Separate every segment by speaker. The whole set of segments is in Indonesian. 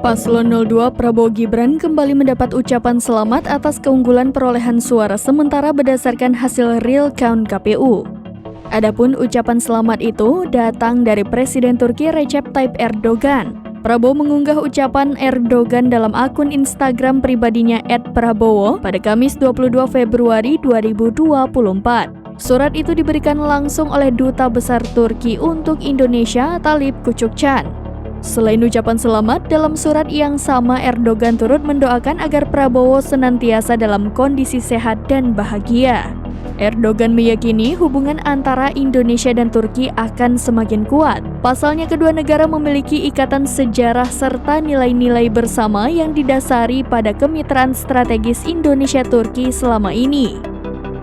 Speaker 1: Paslon 02 Prabowo Gibran kembali mendapat ucapan selamat atas keunggulan perolehan suara sementara berdasarkan hasil real count KPU. Adapun ucapan selamat itu datang dari Presiden Turki Recep Tayyip Erdogan. Prabowo mengunggah ucapan Erdogan dalam akun Instagram pribadinya @prabowo pada Kamis 22 Februari 2024. Surat itu diberikan langsung oleh Duta Besar Turki untuk Indonesia, Talip Küçükcan. Selain ucapan selamat, dalam surat yang sama Erdogan turut mendoakan agar Prabowo senantiasa dalam kondisi sehat dan bahagia. Erdogan meyakini hubungan antara Indonesia dan Turki akan semakin kuat. Pasalnya kedua negara memiliki ikatan sejarah serta nilai-nilai bersama yang didasari pada kemitraan strategis Indonesia-Turki selama ini.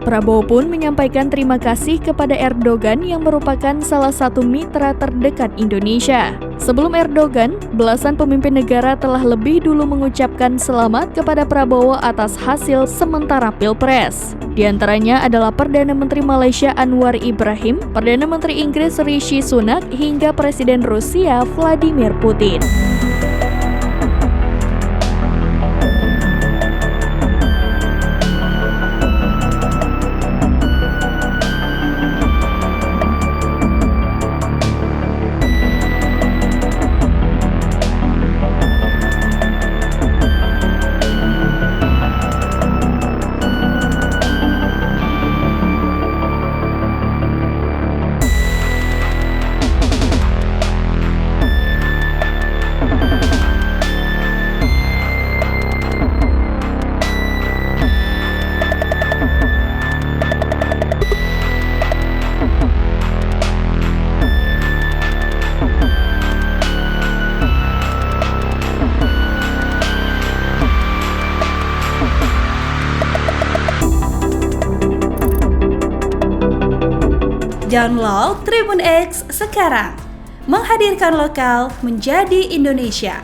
Speaker 1: Prabowo pun menyampaikan terima kasih kepada Erdogan yang merupakan salah satu mitra terdekat Indonesia. Sebelum Erdogan, belasan pemimpin negara telah lebih dulu mengucapkan selamat kepada Prabowo atas hasil sementara Pilpres. Di antaranya adalah Perdana Menteri Malaysia Anwar Ibrahim, Perdana Menteri Inggris Rishi Sunak, hingga Presiden Rusia Vladimir Putin.
Speaker 2: Download Tribun X sekarang, menghadirkan lokal menjadi Indonesia.